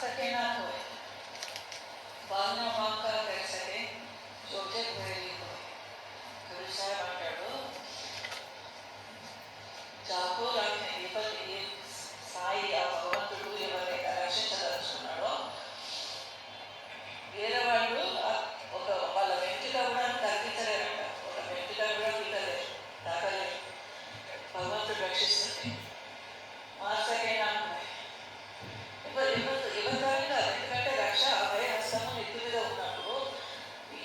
सके ना खोए, బాగా వాక్కా కలిసే చోటే పోయి కవి సాహెబ్ అంటాడు, జాగో రాత్రి విపత్తి సాయి ఆ భగవంతుడు ఎవరైతే రక్షించదలుచుకున్నాడో వేరే వాళ్ళు ఒక వాళ్ళ వెంట్రుక కూడా తగ్గించలేరంట, ఒక వెంట్రుక కూడా పీకలేరు, తాకలేరు. భగవంతుడు రక్షిస్తుంది. మార్చకైనా ఎవరి కాదు, ఎందుకంటే రక్ష అభయహస్తము నెత్తి మీద ఉన్నప్పుడు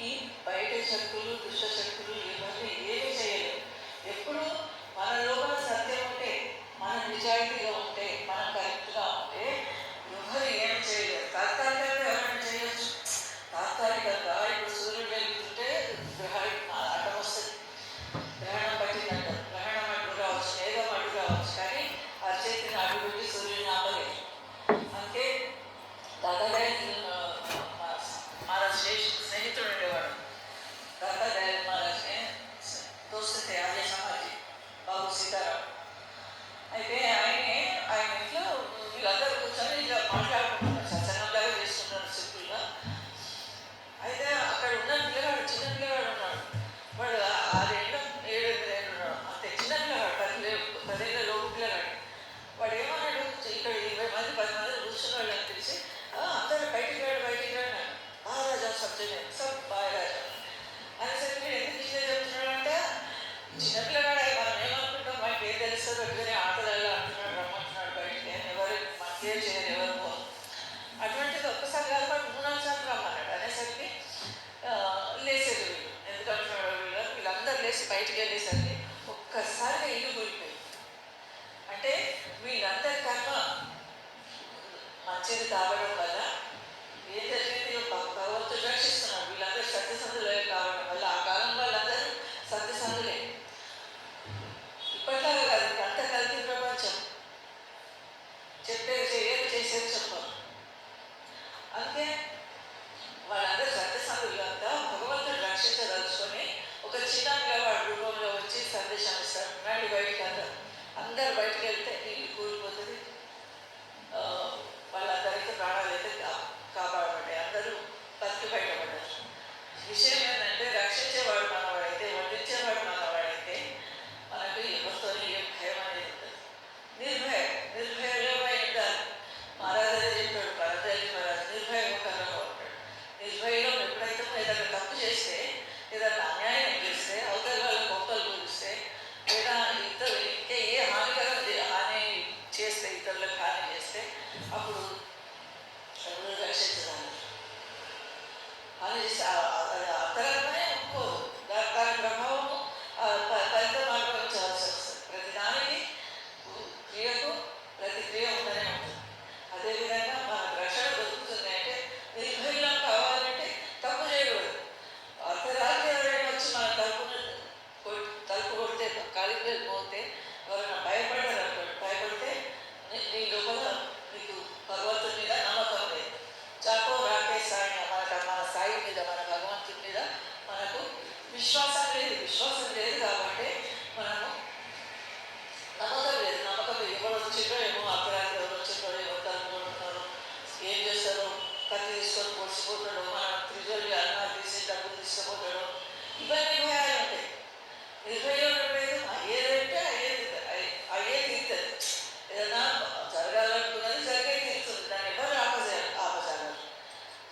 ఈ బయట శక్తులు దుష్ట శక్తులు ఇవన్నీ ఏమీ చేయలేవు. ఎప్పుడు మన లోపల సత్యం ఉంటే, మన నిజాయితీగా ఉంటే, మనం కరెక్ట్గా ఉంటే ఎవరు ఏం చేయలేరు. తాత్కాలికంగా ఎవరైనా చేయొచ్చు, తాత్కాలికంగా ఇప్పుడు సూర్యుడు వెళ్తుంటే అడ్డం వస్తుంది, గ్రహణం పట్టిందంట, గ్రహణం అడ్డు రావచ్చు, మేఘం అడ్డు రావచ్చు, కానీ ఆ చేతిని అడ్డు పెట్టి సూర్యుడిని ఆపలేదు. అందుకే దాదాదయాల్ మహారాజ్ స్నేహితుడు ఉండేవాడు. దాదాదయాల్ మహారాజ్ని దోస్తే ఆర్య సమాజి బాబు సీతారాం. అయితే ఆయన ఇంట్లో వీళ్ళందరూ కూర్చొని ఇలా మాట్లాడుకుంటున్నారు, సత్సంగంలాగా చేస్తున్నారు సింపుల్గా. అయితే అక్కడ ఉన్న పిల్లగాడు, చిన్న పిల్లగాడు ఉన్నాడు, వాడు 6 ఏళ్ళు 7 8 ఉన్నాడు, అంతే చిన్న పిల్లగాడు, 10 ఏళ్ళ లోపు పిల్లగాడు. వాడు ఏమన్నాడు, ఇక్కడ 20 మంది 10 మంది కూర్చున్న వాళ్ళు అని తెలిసి అందరూ బయటికి రాడు మహారాజా సబ్జెక్ట్ సబ్ బాయరాజా అనేసరికి మీరు ఎందుకు ఇట్లా చెప్తున్నాడు అంటే, చిన్నపిల్లగాడు మనం ఏమనుకుంటాం, మనకి ఏం తెలుస్తుంది, అట్టుగానే ఆటలలో అంటున్నాడు, రమ్మంటున్నాడు బయటికి, ఎవరు మనకి ఏం చేయరు, ఎవరు పోరు. అటువంటిది ఒక్కసారి కాదు, వాడు 3-4 సార్లు రమ్మన్నాడు. అనేసరికి లేచేది వీళ్ళు, ఎందుకంటున్నాడు వీళ్ళందరూ లేచి బయటికి వెళ్ళేసరికి ఒక్కసారిగా ఇల్లు కూలిపోయింది. అంటే వీళ్ళందరి కర్మ మంచిది కావడం వల్ల ఏం జరిగింది, భగవంతుడు రక్షిస్తున్నాడు. వీళ్ళందరూ సత్యసంధులే కావడం వల్ల ఆ కాలం వాళ్ళందరూ సత్యసంధులే. ఇప్పట్లాగా కాదు, అంత కలిపి ప్రపంచం చెప్పేది ఏది చేసేది చెప్పాలి. అందుకే వాళ్ళందరూ సత్యసంధులు అంతా భగవంతుడు రక్షించదలుచుకొని ఒక చిన్న పిల్లవాడు రూపంలో వచ్చి సందేశం ఇస్తాడు, నాటి బయటికి అందరు బయటికి వెళ్తే ఇల్లు కూలిపోతుంది, వాళ్ళందరికీ ప్రాణాలు అయితే కాపాడబడ్డాయి, అందరూ బతికి బయటపడ్డారు. విషయం ఏంటంటే, రక్షించేవాడు మనవాడైతే, వడ్డించేవాడు మనవాడైతే మనకు ఎవరితో ఏం భయం అనేది ఉంటుంది. నిర్భయంగా ఉండాలి. మహారాజే చెప్పాడు, పరదేవి మహారాజు నిర్భయంగా ఉంటాడు. నిర్భయంలో ఎప్పుడైతే ఏదైనా తప్పు చేస్తే, ఏదైనా అన్యాయం చేస్తే, అవతల వాళ్ళ గొప్పలు కూలిస్తే, లేదా ఇతరులు ఇంకా ఏ హాని చేస్తే, ఇతరులకు హాని చేస్తే అప్పుడు ఎవరు రక్షించడానికి హాని చేస్తే అంతరంగానే ఒప్పుకోదు, దాని ప్రభావము ఫలితం అనుభవించవలసి వస్తుంది. ప్రతిదానికి క్రియకు ప్రతిక్రియ ఉంటూనే ఉంటుంది. అదేవిధంగా మనకు రక్షణ దొరుకుతుంది అంటే నిర్భయం కావాలంటే తప్పు చేయకూడదు. అర్ధరాత్రి ఎవరైనా వచ్చి మన తలుపు కొడితే, కాలికి పోతే, ఎవరైనా భయపడితే నీ లోపల నీకు భగవంతుడి మీద నమ్మకం లేదు. చాకో రాకే సాయి మన సాయి మీద, మన భగవంతుడి మీద మనకు విశ్వాసం లేదు కాబట్టి మనము నమ్మకం లేదు. ఎవరు వచ్చిందో ఏమో, అర్ధరాత్రి ఎవరు వచ్చిందో, ఎవరు తలుపుకుంటున్నారు, ఏం చేస్తారో, కత్తి తీసుకొని పొడిచిపోతాడు, మన త్రిజోలి అన్నా తీసి డబ్బులు తీసుకుపోతాడు, ఇవన్నీ భయాలు ఉంటాయి. నిర్భయం లేదు, ఏదంటే అయ్యేది తీరుతుంది. ఏదైనా జరగాలనుకున్నది జరిగే తీరుతుంది, దాన్ని ఎవరు ఆపజాలరు.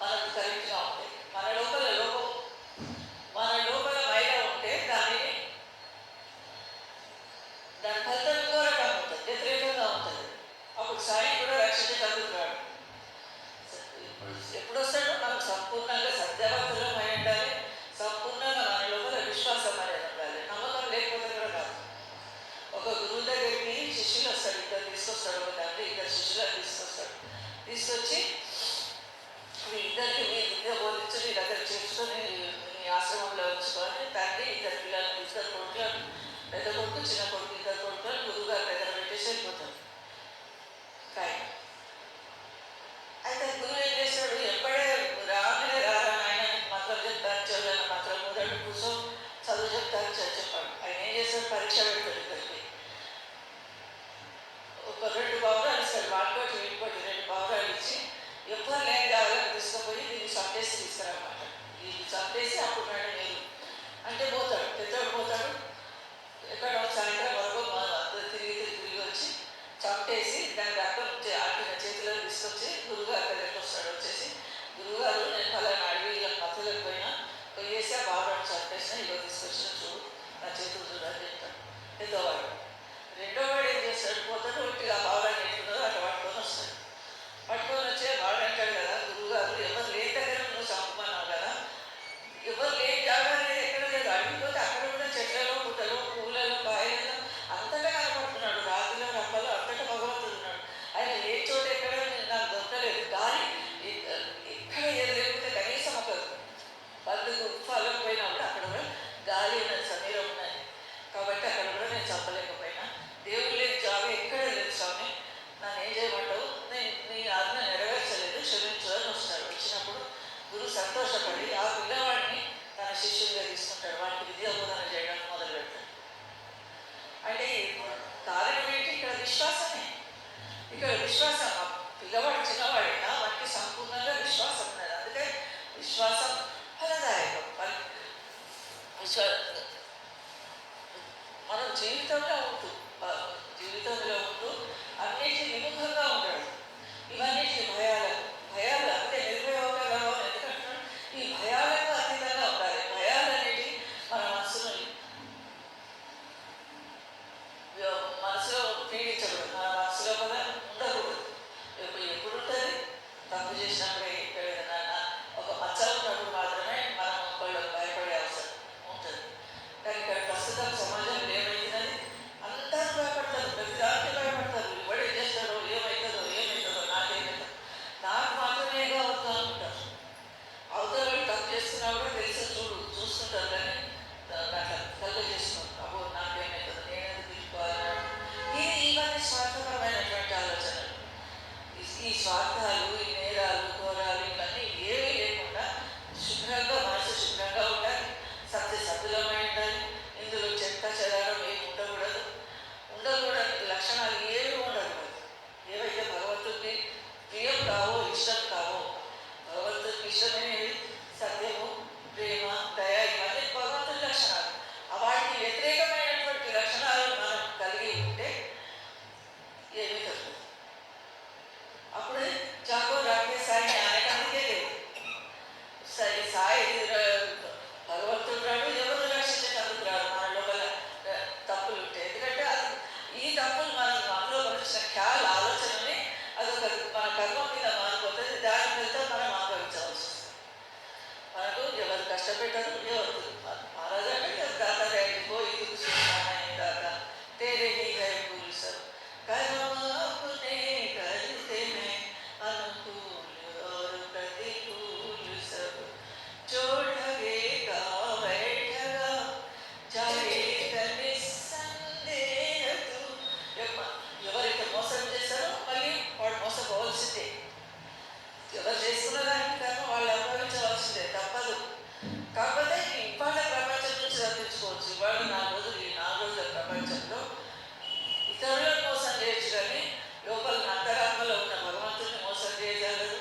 మనకు కరెక్ట్గా ఉంటాయి. మన లోపల మైల ఉంటే దాని ఫలితం ఘోరంగా ఉంటుంది, వ్యతిరేకంగా ఉంటుంది. అప్పుడు సాయి కూడా రక్షించగలుగుతాడు. ఎప్పుడు వస్తాడో మనకు సంపూర్ణంగా సత్యవంతులం అయి ఉండాలి, సంపూర్ణంగా మన లోపల విశ్వాసం అనేది ఉండాలి. నమ్మకం లేకపోతే కూడా కాదు. ఒక గురువు దగ్గరికి శిష్యులు వస్తాడు, ఇద్దరు తీసుకొస్తాడు, ఒక తండ్రి 2 శిష్యులను తీసుకొచ్చి మీ ఇద్దరికి మీ విద్య బోధించి మీ దగ్గర చేర్చుకొని మీ ఆశ్రమంలో ఉంచుకొని తండ్రి 2 పిల్లలను, 2 కొడుకులను, పెద్ద కొడుకు చిన్న కొడుకు 2 కొడుకులను గురువు గారి దగ్గర పెట్టేసి వెళ్ళిపోతాడు. అయితే గురువు ఏం చేస్తాడు, ఎప్పుడే రాగానే ఆయన మంత్రం చెప్తాను, చదువు మంత్రం మొదటి కూర్చో చదువు చెప్తాను చెప్పాడు. ఆయన ఏం చేస్తాడు, పరీక్ష పెడతాడు. ఇద్దరికి ఒక 2 పావురాలు ఇస్తాడు, వాటితోటి వీటితోటి 2 పావురాలు ఇచ్చి విశ్వాసం, పిల్లవాడు చిన్నవాడైనా వాటికి సంపూర్ణంగా విశ్వాసం ఉన్నది. అందుకే విశ్వాసం ఫలదాయకం. విశ్వా మనం జీవితంలో ఉంటూ అన్నిటికీ విముఖంగా ఉంటాడు. ఇవన్నిటికీ భయాలు అంటే నిర్భయంగా కావాలి. ఎందుకంటే ఈ భయాలకు అతీతంగా ఉండాలి. భయాలు అనేవి మన మనసులో పీడించకూడదు, మన మనసులో కూడా ఉండకూడదు. ఎప్పుడు ఉంటుంది? తప్పు చేసినప్పుడే, ఏదైనా ఒక మచ్చ ఉన్నప్పుడు మాత్రమే మనం ఒకళ్ళు భయపడే అవసరం ఉంటుంది. కానీ ఇక్కడ ప్రస్తుతం సమాజంలో ఏమైతున్నది? అందరూ భయపడతారు, ప్రతి దానికి భయపడతారు. ఎవడు ఏం చేస్తాడో, ఏమవుతుందో నాకేమవుతుందో, నాకు మాత్రమే కావద్దు అనుకుంటారు. అవతల తప్పు చేస్తున్నా కూడా తెలిసి చూస్తుంటారు, కానీ అట్లా కలుగ చేసుకుంటారు. అబ్బో నాకేమవుతుందో, నేనేది తీసుకోవాలి. ఇవన్నీ స్వార్థపరమైనటువంటి ఆలోచనలు. ఈ స్వార్థాలు, ఈ నేరాలు, ఘోరాలు ఇవన్నీ ఏమీ లేకుండా శుభ్రంగా, మనసు శుభ్రంగా ఉండాలి, సత్యసత్తులమై ఉండాలి. ఇందులో చెత్త చెదారం ఏమి ఉండకూడదు లక్షణాలు ఏమి ఉండకూడదు. ఏవైతే భగవంతుడికి ప్రియం కావో, ఇష్టం కావో, భగవంతుడికి ఇష్టమైనవి సత్యము, ప్రేమ, దయ ఇవన్నీ భగవంతుడి లక్షణాలు. వాటికి వ్యతిరేకమైనటువంటి లక్షణాలు మనం కలిగి ఉంటే ఏమీ తప్పదు. అప్పుడే జాగో రాకే సాయి ఆయనకందుకే లేదు. సాయి భగవంతుడు రాడు, ఎవరు రక్షించేందుకు రాడు. మన లోపల తప్పులు ఉంటాయి. ఎందుకంటే ఈ తప్పులు మనలో వచ్చిన ఆలోచనని అదొక మన కర్మ మీద మారిపోతుంది. దాని మీద మనం అనుభవించవచ్చు. మనకు ఎవరు కష్టపెట్టారు, ఎవరు మహారాజా అంటే దాత పోయి దాత తేరే పూలు సార్ కర్మపునే करते हैं अनुकूल और प्रतिकूल सब जो ठगेगा बैठेगा जाएगा निस्संदेह तू. ఎవరైతే మోసం చేశారో మళ్ళీ వాడు మోసపోవాల్సిందే. ఎవరు చేసుకున్న దానికి కర్మ వాళ్ళు అనుభవించవలసిందే, తప్పదు. కాకపోతే ఇవాళ ప్రపంచం నుంచి తప్పించుకోవచ్చు. ఇవాళ 4 రోజులు, ఈ 4 రోజుల ప్రపంచంలో ఇతరులను మోసం చేయొచ్చు, కానీ లోపల అంతరాత్మలో ఉన్న భగవంతుడిని మోసం చేయగలరు.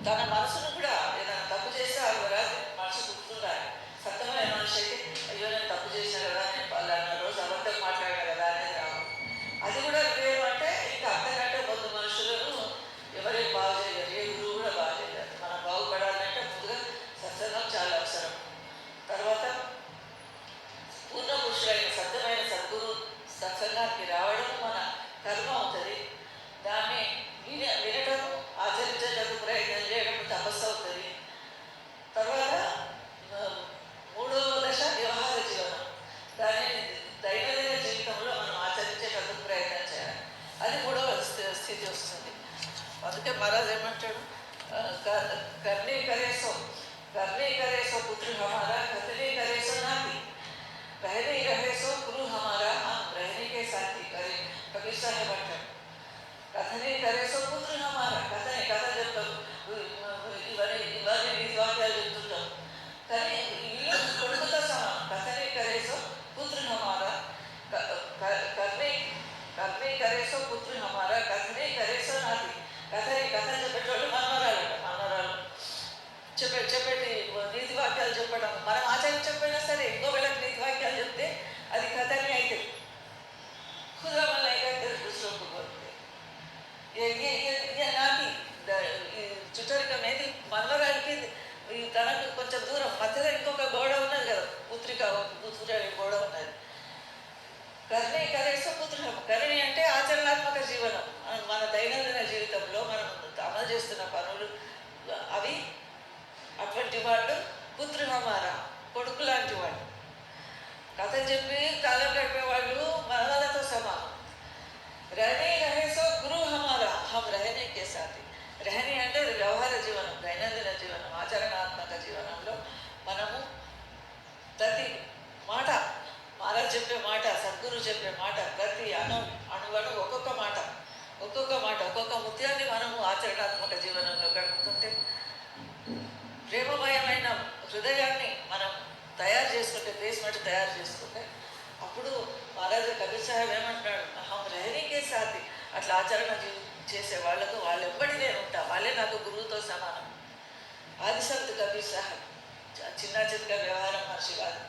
తన మనసును కూడా ఏదైనా తప్పు చేస్తే అది రాదు, మనసు గుర్తుండాలి. సత్యమైన మనిషి అయితే అయ్యో నేను తప్పు చేశాను కదా, నేను పలానా రోజు అబద్ధం మాట్లాడాను కదా అనేది రావు. అది కూడా లేదు. అంటే ఇంకా అంతకంటే ముందు మనుషులను ఎవరేం బాగు చేయలేరు, ఏ గురువు కూడా బాగు చేయలేరు. మనం బాగుపడాలంటే ముందుగా సత్సంగం చాలా అవసరం. తర్వాత పూర్ణ పురుషులైన సత్యమైన సద్గురు సత్సంగానికి రావడం మన కర్మ అవుతుంది. దాన్ని వినటము, ఆచరించడానికి ప్రయత్నం చేయడం తపస్సు అవుతుంది. తర్వాత 3వ దశ వ్యవహార జీవనం. దాన్ని దైనందిన జీవితంలో మనం ఆచరించేటందుకు ప్రయత్నం చేయాలి. అది 3వ స్థితి వస్తుంది. అందుకే మహారాజ్ ఏమంటాడు? కర్ణీ కరేసో పుత్ర హమారా కథనీ కరేసో నాతి रहने रहे सो गुरु हमारा हम रहने के साथी करे. कबीर साहब అంటారు, కథనే करे सो पुत्र हमारा. కథ చెప్తాం, ఇవన్నీ నీతి వాక్యాలు చెప్తుంటాం, కానీ ఇల్లు కొడుకుతో సమానం. కథనే करे सो पुत्र हमारा करने करे सो पुत्र हमारा कथने करे सो नाती. కథ చెప్పేటోళ్ళు మనవరాలు చెప్పేటి నీతి వాక్యాలు చెప్పడం. మనం ఆచరించకపోయినా సరే ఇంకో వెళ్ళకి నీతి వాక్యాలు చెప్తే అది కథనే అవుతుంది. खुदा मलाइका कर दूसरों को बोलते. ये नाती చుట్టరికం అనేది మనవరాలకి తనకు కొంచెం దూరం మధ్యలో ఇంకొక గోడ ఉన్నది కదా, పుత్రుడి గోడ ఉన్నది. కర్ణి కరేసో పుత్రుడు. కర్ణి అంటే ఆచరణాత్మక జీవనం. మన దైనందిన జీవితంలో మనం అమలు చేస్తున్న పనులు అవి అటువంటి వాళ్ళు. పుత్రు హమారా కొడుకు లాంటి వాళ్ళు. కథలు చెప్పి కాలం గడిపేవాళ్ళు మనవలతో సమానం. रहने रहे सो गुरु हमारा हम रहने के साथी. रहने అంటే వ్యవహార జీవనం, దైనందిన జీవనం, ఆచరణాత్మక జీవనంలో మనము ప్రతి మాట, మహారాజ్ చెప్పే మాట, సద్గురు చెప్పే మాట, ప్రతి అణువను ఒక్కొక్క ముత్యాన్ని మనము ఆచరణాత్మక జీవనంలో గడుపుతుంటే, ప్రేమమయమైన హృదయాన్ని మనం తయారు చేసుకుంటే, బేస్మెంట్ తయారు చేసుకుంటే, అప్పుడు మహారాజా కబీర్ సాహెబ్ ఏమంటున్నాడు, హం రహనీకే సాథి, అట్లా ఆచరణ చేసే వాళ్ళతో వాళ్ళ ఎవ్వడి నేను ఉంటా, వాళ్ళే నాకు గురువుతో సమానం. ఆదిసంత్ కబీర్ సాహెబ్ చిన్న చితక వ్యవహారం మనిషి కాదు.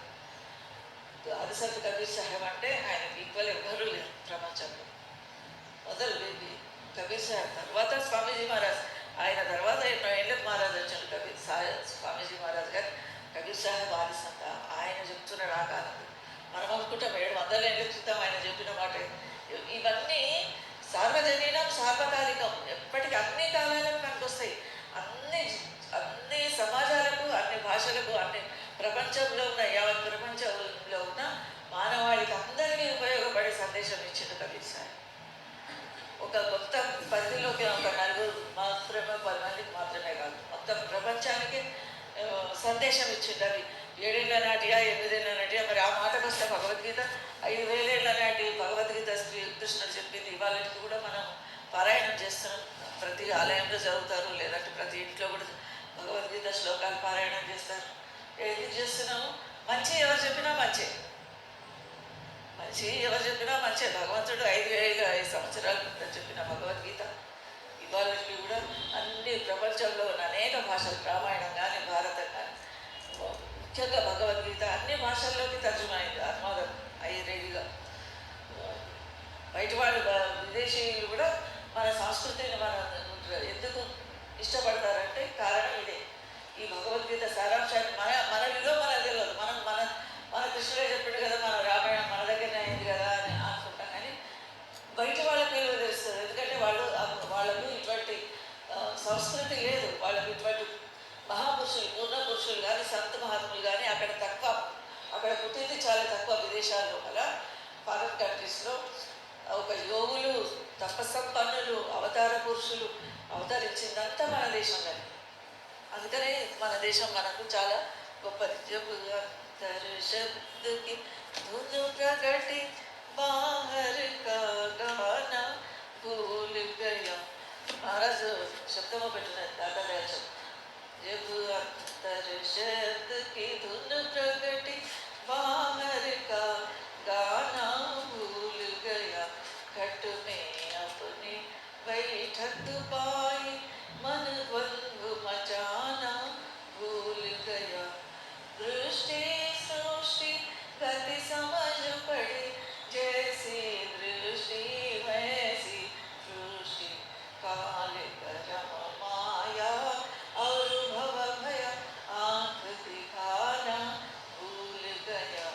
ఆదిసంత్ కబీర్ సాహెబ్ అంటే ఆయన ఈక్వల్ ఎవ్వరూ లేరు ప్రపంచంలో. మొదలు కబీర్ సాహెబ్ తర్వాత స్వామీజీ మహారాజ్, ఆయన తర్వాత ఎన్నో ఏళ్ళకు మహారాజ్ వచ్చాడు కబీర్ సాహెబ్, స్వామీజీ మహారాజ్ గారు. కబీర్ సాహెబ్ ఆదిసంత ఆయన చెప్తున్నాడు ఆ కాలం. మనం అనుకుంటాం 700 ఏళ్ళ క్రితం ఆయన చెప్పిన మాట. ఇవన్నీ సార్వజనీనం సార్వకాలికం, ఎప్పటికీ అన్ని కాలాలకు మనకు వస్తాయి. అన్ని అన్ని సమాజాలకు, అన్ని భాషలకు, అన్ని ప్రపంచంలో ఉన్న యావత్ ప్రపంచంలో ఉన్న మానవాళికి అందరికీ ఉపయోగపడే సందేశం ఇచ్చింది కబీర్ సాహెబ్. ఒక కొత్త పరిధిలోకి ఒక నలుగురు మాత్రమే, 10 మందికి మాత్రమే కాదు, మొత్తం ప్రపంచానికి సందేశం ఇచ్చింది. అవి 7 ఏళ్ల నాటియా 8 ఏళ్ల నాటియా, మరి ఆ మాటకు వస్తే భగవద్గీత 5000 ఏళ్ల నాటి భగవద్గీత శ్రీకృష్ణుడు చెప్పింది ఇవాళకి కూడా మనం పారాయణం చేస్తున్నాం. ప్రతి ఆలయంలో చదువుతారు, లేదంటే ప్రతి ఇంట్లో కూడా భగవద్గీత శ్లోకాలు పారాయణం చేస్తారు. ఎందుకు చేస్తున్నాము? మంచి ఎవరు చెప్పినా మంచి, మంచి ఎవరు చెప్పినా మంచి. భగవంతుడు 5,000 సంవత్సరాల క్రితం చెప్పిన భగవద్గీత ఇవాళకి కూడా అన్ని ప్రపంచంలో ఉన్న అనేక భాషలు, రామాయణం కానీ భారతం కానీ, ముఖ్యంగా భగవద్గీత అన్ని భాషల్లోకి తర్జుమైంది అనువాదం అయ్యి రెడీగా. బయట వాళ్ళు విదేశీయులు కూడా మన సంస్కృతిని మన ఎందుకు ఇష్టపడతారంటే కారణం ఇదే. ఈ భగవద్గీత సారాంశాన్ని మనలో మనకు తెలియదు. మన కృష్ణుడే చెప్పాడు కదా, మన రామాయణం మన దగ్గరనే అయింది కదా అని అనుకుంటాం. కానీ బయట వాళ్ళకి విలువ తెలుస్తుంది. ఎందుకంటే వాళ్ళకు ఇటువంటి సంస్కృతి లేదు. వాళ్ళకు ఇటువంటి మహాపురుషులు, పూర్ణ పురుషులు కానీ, సంత మహాత్ములు కానీ అక్కడ పుట్టింది చాలా తక్కువ. విదేశాల్లో అలా ఫారెన్ కంట్రీస్లో ఒక యోగులు, తపస్సంపన్నులు, అవతార పురుషులు అవతరించిందంతా మన దేశంలో. అందుకనే మన దేశం మనకు చాలా గొప్పది. జబుగా శబ్దకి ధును ప్రగటి బాహర్ కా గానా భూల్ గయా. మహారాజు శబ్దము పెట్టినది దాటరాజు. जब अंतर शब्द की धुन प्रगटी बाहर का गाना भूल गया, घट में अपने बैठक पाई मन द्वंद्व मचाना भूल गया. दृष्टि सृष्टि गति समझ पड़ी, जैसी दृष्टि वैसी सृष्टि, काल करम माया और भव भया आंख दिखाना भूल गया.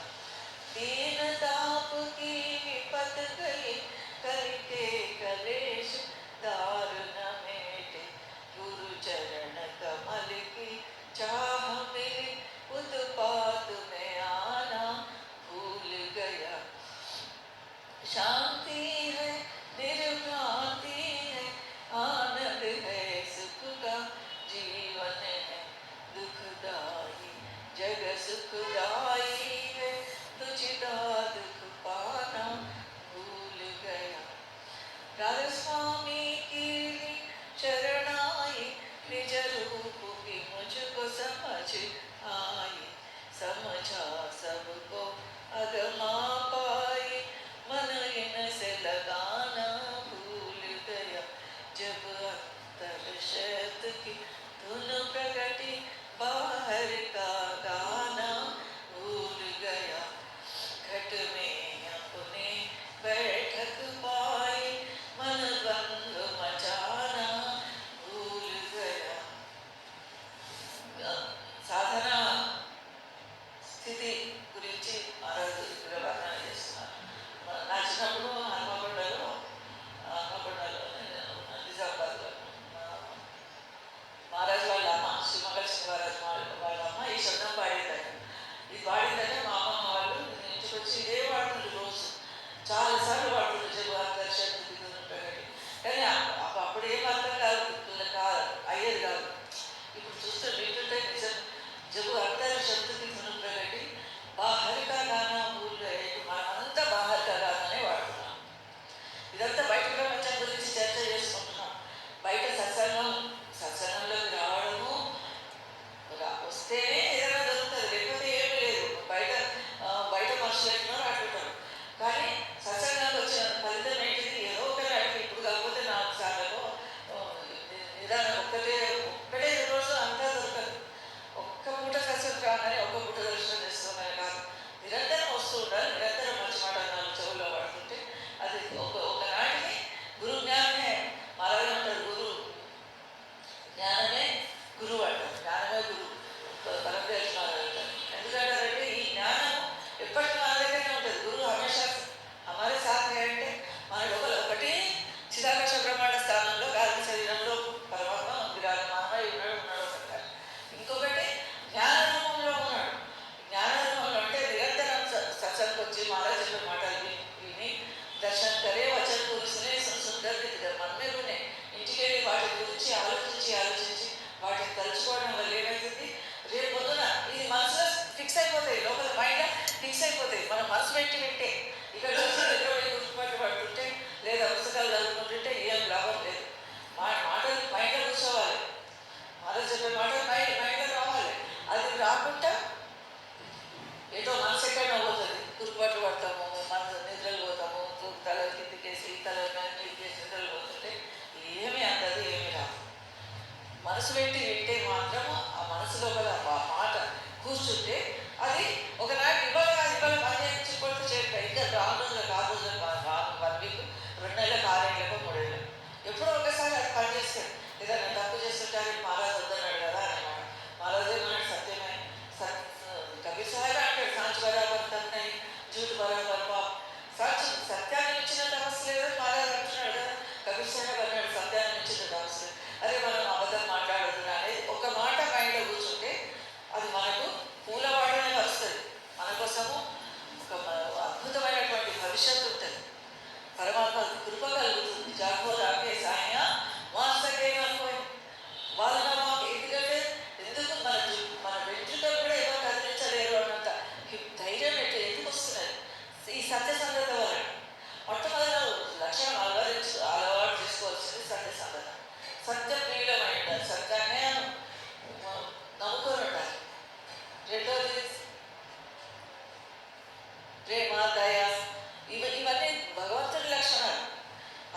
ఉండాలి. నిరంతరం మంచి మాటలు నాలుగు చెవుల్లో పడుతుంటే అది ఒకనాటికి గురువు జ్ఞానమే మాలాగే ఉంటాడు. జ్ఞానమే గురువు అంటారు. జ్ఞానమే గురువు పరమేశ్వరాలు అంటారు. ఎందుకంటారంటే ఈ జ్ఞానం ఎప్పటికీ మన దగ్గరనే ఉంటుంది. గురువు హమేషా హమారే సాథ్ హై అంటే మన లోపల ఒకటి చిదాకాశ బ్రహ్మాండ స్థానంలో గాలి శరీరంలో పరమాత్మ విరాగ మానవ ఉన్నాడు అంటారు. ఇంకొకటి జ్ఞాన రూపంలో ఉన్నాడు. జ్ఞాన రూపంలో అంటే నిరంతరం సత్సంగం వచ్చి మహారాజ్ చెప్పే మాటలు విని దర్శనం కరే వచన పురుషునే సుందర్ మనమే వినే ఇంటికి వెళ్ళి వాటి గురించి ఆలోచించి వాటిని తలుచుకోవడం వల్ల ఏమవుతుంది, రేపు పొద్దున ఇది మనసులో ఫిక్స్ అయిపోతాయి, లోపల మైండ్ ఫిక్స్ అయిపోతాయి. మనం మనసు పెట్టి వింటే ఇక్కడ గుర్తుపట్టు పడుతుంటే లేదా పుస్తకాలు చదువుకుంటుంటే ఏం లాభం లేదు. మాటలు మైండ్లో కూర్చోవాలి. మహారాజ్ చెప్పే మాటలు మైండ్లో రావాలి. అది రాకుండా ఏదో మనసు ఎక్కడ పోతుంది, గుర్తుపట్టు పడతాము, మనసు నిద్రలు పోతాము, తల కిందికేసి తల మీదకేసి నిద్రలు పోతుంటే ఏమీ అందదు, ఏమీ రాదు. మనసు పెట్టి వింటే మాత్రము ఆ మనసు లోపల మాట కూర్చుంటే అది ఒకనాటి ఇవాళ పని చేయించుకుంటూ చేయండి. ఇంకా రాను రోజులు 1 వీక్ 2 నెలలకు 6 ఏళ్ళకు 3 ఏళ్ళకు ఎప్పుడో ఒకసారి అది పని చేస్తాడు. లేదా నేను తప్పు చేస్తుంటాను మహారాజు వద్దన్నాడు కదా అన్నమాట. మహారాజు ఏమన్నాడు, సత్యమే కబీర్ సాహెబ్ అంటాడు, సాంచ్ బరాబర్ తన్నాయి జూట్ బరాబర్ పాప్. సత్యాన్ని మించిన తపస్సు లేదని మహారాజు అంటున్నాడు కదా. కబీర్ సాహెబ్ అన్నాడు, సత్యాన్ని మించిన తపస్సు లేదు. అరే మనం అబద్ధం మాట్లాడుతున్నా అనేది ఒక మాట మైండ్లో కూర్చుంటే అది మనకు పూలవాడనే వస్తుంది. మన కోసము ఒక అద్భుతమైనటువంటి భవిష్యత్తు ఉంటుంది. పరమాత్మ కృప కలుగుతుంది. జాగో రాకే సాయ వాస్తకే అనుకోండి వాళ్ళ మాకు ఎందుకంటే ఎందుకు మన వెంట్రుకలు కూడా ఎవరు కదిలించలేరు అన్నంత ధైర్యం ఎందుకు వస్తున్నది ఈ సత్యసంధత వలన. మొట్టమొదటి లక్షణం అలవాటు చేసుకోవాల్సింది సత్యసంధత. సత్యం ప్రియులమై ఉండాలి. సత్యాన్ని నమ్ముకొని ఉండాలి. రెండోది ప్రేమ, దయ, ఇవన్నీ భగవంతుడి లక్షణాలు.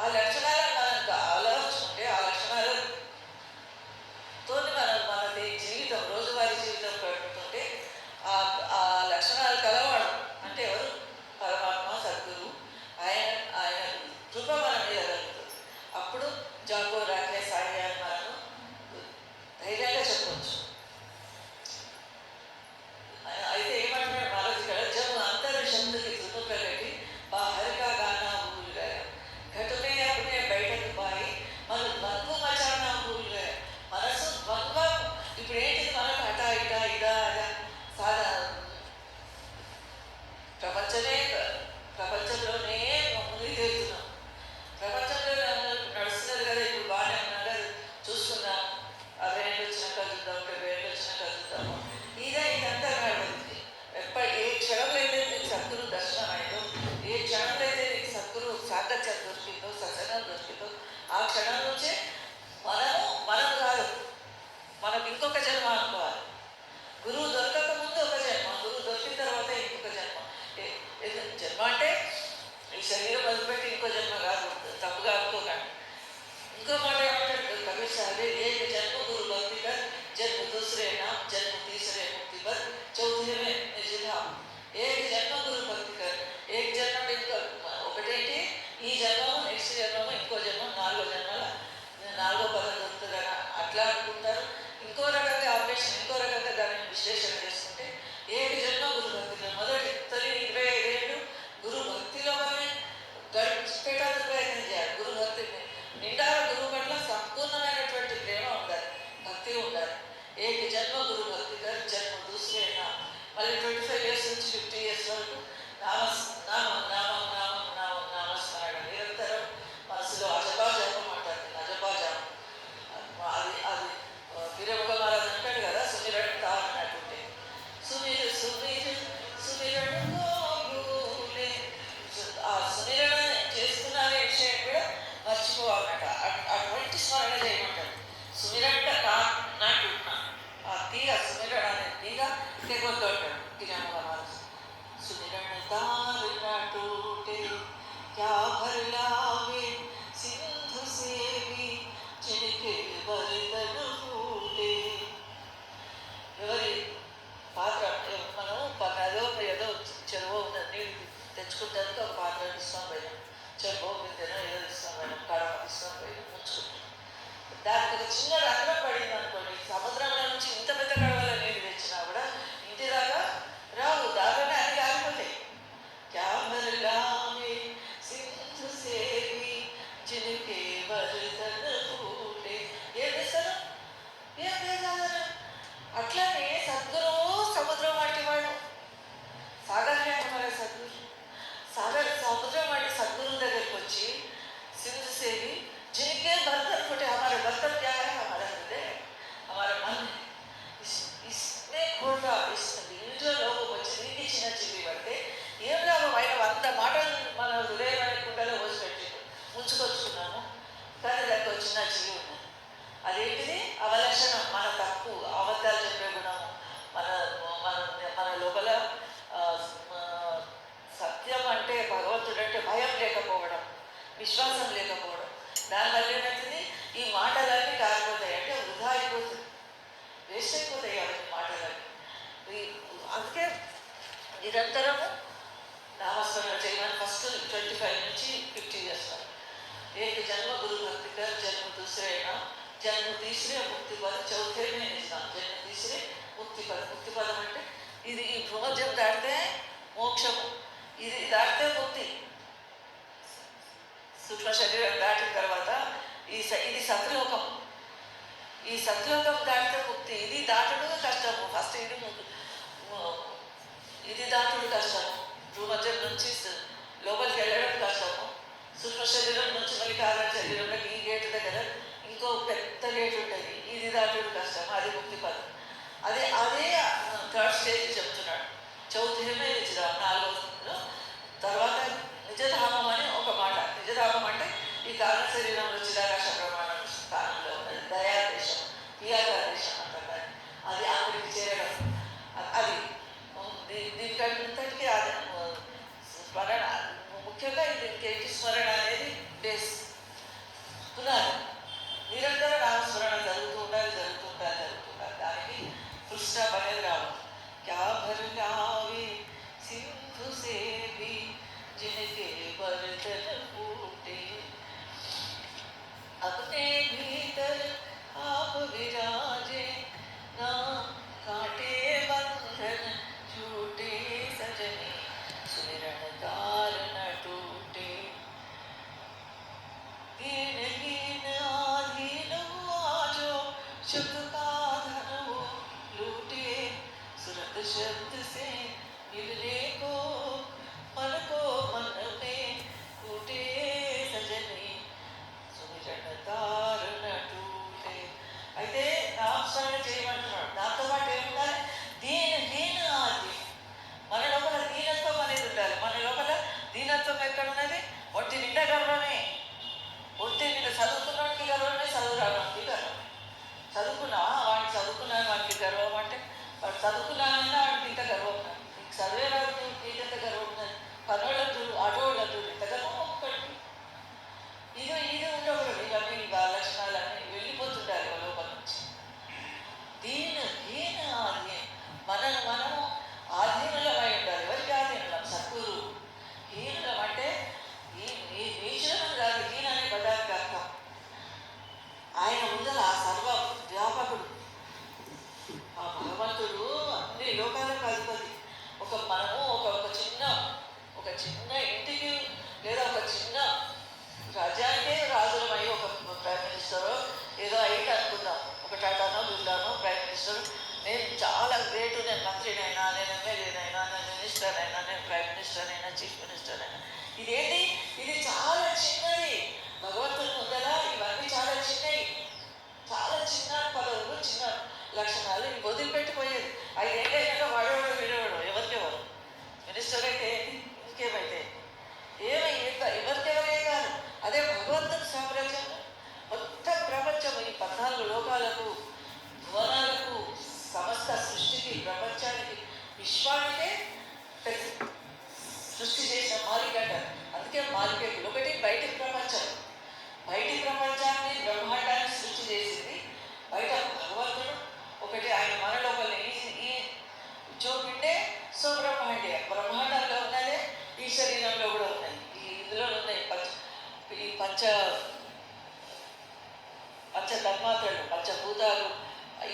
ఆ లక్షణాలను మనం అలవర్చుకుంటే ఆ లక్షణాలతో మన జీవితం రోజువారీ జీవితం గడుపుతుంటే ఆ లక్షణాలు కలవాడు అంటే ఎవరు? పరమాత్మ, సద్గురు. ఆయన కృప మన మీద కలుగుతుంది. అప్పుడు జాగో రాకే సాయి అని మనం ధైర్యంగా చెప్పవచ్చు. అయితే ఏమంటున్నాడు మహారాజ్ ఇక్కడ, జब अंतर शब्द की धुन करेगी बाहर का गाना भूल गया, घट में अपने बैठक पाई मन బంధు మచానా భూల్ గయా. మనసు ద్వంద్వం. ఇప్పుడు ఏంటిది మనకు అటా ఇటా ఇదా అదా సాదా ప్రపంచంలోనే మునిగి తేలుతున్నాం. ప్రపంచంలో నడుస్తున్నది కదా, ఇప్పుడు బాగానే ఉన్నాం కదా, చూస్తున్నాం. 60 ఏళ్ళు వచ్చినాక చూద్దాం, 70 ఏళ్ళు వచ్చినాక చూద్దాము. ఇదంతా నడుస్తుంది. ఏ క్షణంలో అయితే నీకు సద్గురు దర్శనం అయిందో, ఏ క్షణంలో అయితే నీకు సద్గురు సాంగత్యం దొరికిందో, సత్సంగం దొరికిందో, ఆ క్షణం నుంచే మనం కాదు, మనకు ఇంకొక జన్మ అనుకోవాలి. గురువు దొరకక ముందు ఒక జన్మ, గురువు దొరికిన తర్వాత ఇంకొక జన్మ. జన్మ అంటే ఈ శరీరం వదిలిపెట్టి ఇంకో జన్మ కాదు, తప్పుగా అనుకోకండి. ఇంకో మాట ఏమంటాడు కబీర్ సాహెబ్, ఏక జన్మ గురు భక్తి కర్ జన్మ దూసరే నాम జన్మ తీసరే ముక్తి బర్ చౌథే మే నిజధాम. ఏక జన్మ గురు భక్తి కర్, ఏక జన్మ ఇంకో ఒకటేంటి ఈ జన్మము, నెక్స్ట్ జన్మము, ఇంకో జన్మ, 4 జన్మల 4వ పదం దొరుకుతుంది అట్లా అనుకుంటారు. ఇంకో రకంగా ఆపరేషన్, ఇంకో రకంగా దాన్ని విశ్లేషణ చేసుకుంటే ఏక జన్మ గురు భక్తి మొదటి 25 ఏళ్ళు గురు భక్తిలోనే గడిచిపెట్టడానికి ప్రయత్నం చేయాలి. గురు భక్తి నిండాల గురువు పట్ల సంపూర్ణమైనటువంటి ప్రేమ ఉండాలి, భక్తి ఉండాలి. ఏక జన్మ గురు భక్తి కర్ జన్మ దూసరే నాम. మళ్ళీ 25 ఇయర్స్ నుంచి 50 ఇయర్స్ వరకు నామస్మరణ నిరంతరం మనసులో అజపా జపం అంటారు. అజపా జపం అది వీరముఖ మహారాజ్ అంటాడు కదా, సుమిరడు తా అన్నట్టుంటే సుమిరడులే ఆ సుమిరణ చేసుకున్నారే విషయం కూడా మర్చిపోవాలన్నట. అటువంటి స్మరణ చేయమంటాడు. సుమిరట నాటు ఆ తీగ, సుమిరణ అనే తీగ తెగొద్దు అంటాడు వీరముఖ మహారాజ్. సుమిరణ తారు నాటూటే క్యా భర్ లావే సింధు సేవి చినికే బరితను ఊటే. ఎవరి పాత్ర మనం ఏదో చెరువు ఉన్నది, నీళ్ళు ముంచుకుంటానికి ఒక పాత్ర తీసుకొని పోయినాం, చెప్పు తినో ఏదో తీసుకొని పోయినాం, కడవ తీసుకొని పోయినాం ముంచుకుంటాం. దానికి ఒక చిన్న రంధ్రం పడింది అనుకోండి, సముద్రంలో నుంచి ఇంత పెద్ద కడవలో నీళ్ళు తెచ్చినా కూడా ఇంటి దాకా రావు, దారిలోనే అన్ని ఆగిపోతాయి. క్యామరలామే సింధు సేవి జినకే బర్తన్ ఫూటే, ఏం చేస్తారు? ఏం లేదు. అట్లానే సద్గురు సముద్రం వంటి వాడు, సాగర్లే మన సద్గురు. సముద్రం వంటి సద్గురు దగ్గరికి వచ్చి సింధు సేవి जिनके बर्तन फूटे, हमारे बर्तन क्या है? हमारा हृदय, हमारा मन। इसमें खोटा इस ఇంట్లో లోపం వచ్చి నీకు చిన్న చిల్లి పడితే ఏం లాభం? ఆయన 100 మాటలు మన హృదయం అనే కుండలో పోసిపెట్టి ముంచుకొచ్చుకున్నాము, కానీ దానికి ఒక చిన్న చిల్లి ఉన్నది. అదేంటిది? అవలక్షణం, మన తప్పు, అబద్ధాలు చెప్పే గుణము, మన మన మన లోపల సత్యం అంటే భగవంతుడు అంటే భయం లేకపోవడం, విశ్వాసం లేకపోవడం. దానివల్ల ఏమవుతుంది? ఈ మాటలన్నీ కారిపోతాయి, అంటే వృధా అయిపోతుంది, వేస్ట్ అయిపోతాయి అవన్నీ మాటలన్నీ. అందుకే నిరంతరము నామస్మరణ చేయమని ఫస్ట్ 25 నుంచి 50 చేస్తారు. एक जन्म गुरु भक्ति कर, जन्म दूसरे नाम, जन्म तीसरे मुक्ति पद, चौथे में निष्काम, जन्म तीसरे मुक्ति पद. ముక్తి పదం అంటే ఇది ఈ భూమధ్యం దాటితే మోక్షము, ఇది దాటితే ముక్తి. సూక్ష్మ శరీరం దాటిన తర్వాత ఇది సత్లోకం, ఈ సత్లోకం దాటితే ముక్తి. ఇది దాటుడు కష్టము. ఫస్ట్ ఇది దాటుడు కష్టము, భూమధ్యం నుంచి లోపలికి వెళ్ళడం కష్టము. సూక్ష్మ శరీరం నుంచి మళ్ళీ కారణ శరీరంలోకి ఈ గేటు దగ్గర ఇంకో పెద్ద గేటు ఉంటుంది, ఇది దాటుడు కష్టం, అది ముక్తి పదం. అదే థర్డ్ స్టేజ్ చెప్తున్నాడు. చౌథేమే నిజధామం, 4వ తర్వాత నిజధామం అని ఒక మాట. నిజధామం అంటే ఈ కారణ శరీరంలో చిదాకాశ ప్రమాణం స్థానంలో ఉన్నది, దయాదేశం, పియాదేశం అంటారు. అది అందరికి చేరడం, అది దీనికంతటికీ అది స్మరణ. ముఖ్యంగా దీనికి స్మరణ అనేది బేస్, పునాది. నిరంతరం నామస్మరణ జరుగుతూ ఉండాలి. దానికి ఫుల్ స్టాప్ అనేది రావాలి. క్యా భర్గావి సింధు సేవి जिनके बर्तन फूटे, अपने भीतर आप विराजे, ना काटे बंधन झूठे सजने, सुमिरन तार न टूटे. दीन हीन आधीन हुआ जो शब्द का धन हो लूटे, सुरत शब्द से मिलने को मन को मन में टूटे सजने, सुमिरन तार न टूटे. అయితే నామస్మరణ చేయమంటున్నాడు. దాంతో పాటు ఏముండాలి? దీన ఆది, మన లోపల దీనత్వం అనేది ఉండాలి. మన లోపల దీనత్వం ఎక్కడ ఉన్నది? ఒంటి నిండా గర్వమే. ఒంటి నిండా చదువుకున్నవాడికి గర్వమే, చదువు రావడానికి గర్వం. చదువుకున్నావా? వాడిని చదువుకున్నాను వాడికి గర్వం అంటే, వాడు చదువుకున్నానన్నా వాడికి ఇంకా గర్వం ఉన్నది. నీకు చదివే రాదు, నీకెంత గర్వం ఉన్నది? పనులకు ఆటోళ్ళకు ఇంత గర్వం ఒక్కడికి. ఇది ఉండకూడదు. ఇవన్నీ లక్షణాలన్నీ వెళ్ళిపోతుంటారు లోపల నుంచి. హీన ఆధీనం, మనము ఆధీనులమై ఉండాలి. ఎవరికి ఆధీనులం? సద్గురు. హీనులం అంటే నీచులం కాదు, హీన అనే పదానికి అర్థం. ఆయన ముందర ఆ సర్వ వ్యాపకుడు, ఆ భగవంతుడు అన్ని లోకాలకు అధిపతి. మనము ఒక చిన్న ఇంటికి లేదా ఒక చిన్న రాజ్యానికే రాజులమై ఒక ప్రైమ్ మినిస్టరో ఏదో అయింది అనుకుందాం. ఒక టాటానో బిర్లానో ప్రైమ్ మినిస్టర్, నేను చాలా గ్రేటు, నేను మంత్రినైనా, నేను ఎమ్మెల్యేనైనా, నేను మినిస్టర్ అయినా, నేను ప్రైమ్ మినిస్టర్ అయినా, చీఫ్ మినిస్టర్ అయినా, ఇదేంటి? ఇది చాలా చిన్నది. భగవంతుని ముందర ఇవన్నీ చాలా చిన్నవి, చాలా చిన్న పదవులు, చిన్న లక్షణాలు. ఇవి వదిలిపెట్టిపోయేది. 5 ఏళ్ళు అయినాక వాడేవాడు వీడేవాడు ఎవరికెవరు. మినిస్టర్ అయితే ఇంకేమైతే ఎవరికెవరే కాదు. అదే భగవంతుని సామ్రాజ్యం మొత్తం ప్రపంచం, ఈ 14 లోకాలకు, భువనాలకు, సమస్త సృష్టికి, ప్రపంచానికి, విశ్వానికే సృష్టి చేసిన మాలిక అంటారు. అందుకే మాలికేకులు. ఒకటి బయటి ప్రపంచం, బయటి ప్రపంచాన్ని, బ్రహ్మాండాన్ని సృష్టి చేసింది బయట భగవంతుడు. ఒకటి ఆయన మన లోపల ఈ జోపిండే సో బ్రహ్మాండే, బ్రహ్మాండంలో ఉన్నదే ఈ శరీరంలో పంచ తన్మాత్రలు, పంచభూతాలు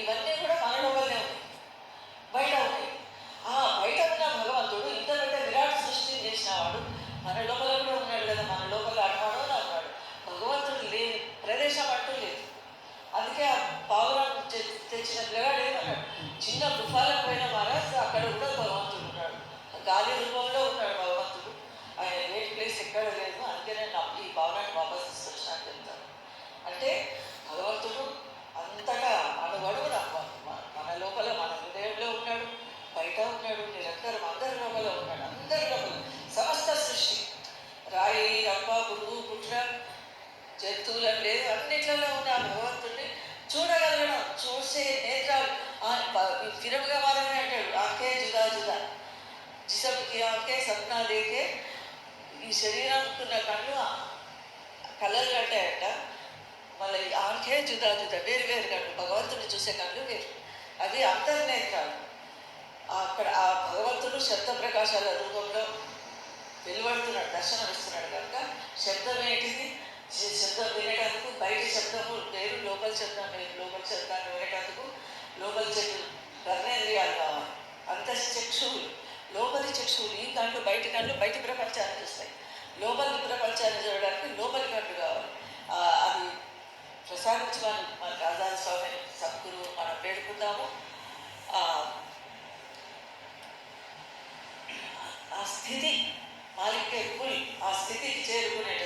ఇవన్నీ కూడా మన లోపలనే ఉన్నాయి, బయట ఉన్నాయి. ఆ బయట ఉన్న భగవంతుడు ఇంత పెద్ద విరాట్ సృష్టిని చేసినవాడు మన లోపల కూడా ఉన్నాడు కదా. మన లోపల అన్నాడు అని అన్నాడు. భగవంతుడు లేని ప్రదేశం అంటూ లేదు. అందుకే ఆ పావురం తెచ్చిన పిల్లగాడు ఏమన్నాడు, చిన్న గుఫాలకు పోయిన మహారాజ్ అక్కడ కూడా భగవంతుడు ఉన్నాడు, గాలి రూపంలో ఉన్నాడు భగవంతుడు, ఆయన లేని ప్లేస్ ఎక్కడ లేదు. అందుకే నేను ఈ పావురాన్ని వాపస్ తీసుకొచ్చినట్టు చెప్తాను. అంటే భగవంతుడు అంతటా అణువడుగున మన లోపల, మన హృదయంలో ఉన్నాడు, బయట ఉన్నాడు, నిరంతరం అందరి లోపల ఉన్నాడు. అందరి లోపల సమస్త సృష్టి, రాయి రంప పురుగు పుట్ర జంతువులను లేదు అన్నిట్లలో ఉన్న భగవంతుడిని చూడగలగడం, చూసే నేత్రాలు ఫిరముగా మారని అంటాడు. ఆకే జుదా జుదా జిసంకి ఆకే సప్నా దేకే, ఈ శరీరంకున్న కళ్ళు కళ్ళలు కట్టాయట. మళ్ళీ ఆకే జుదా జుదా వేరు వేరు కళ్ళు, భగవంతుడిని చూసే కళ్ళు వేరు, అవి అంతర్నేత్రాలు. అక్కడ ఆ భగవంతుడు శబ్ద ప్రకాశాల రూపంలో వెలువడుతున్నాడు, దర్శనం ఇస్తున్నాడు కనుక శబ్దం ఏంటిది? శబ్దం వినేటందుకు బయట శబ్దము వేరు, లోపల శబ్దం వేరు. లోపల శబ్దాన్ని వినేటందుకు లోపల చెట్టు కర్ణేంద్రియాలు కావాలి, అంతఃచక్షువులు, లోపలి చక్షువులు. ఈ కళ్ళు బయటి కళ్ళు బయటి ప్రపంచాన్ని చూస్తాయి, లోపలి ప్రపంచాన్ని చూడడానికి లోపలి కళ్ళు కావాలి. అది ప్రసాదించమని మన రాజాల స్వామి సద్గురు మనం వేడుకుందాము. ఆ స్థితి మాలిక్య కుల్, ఆ స్థితికి చేరుకునేట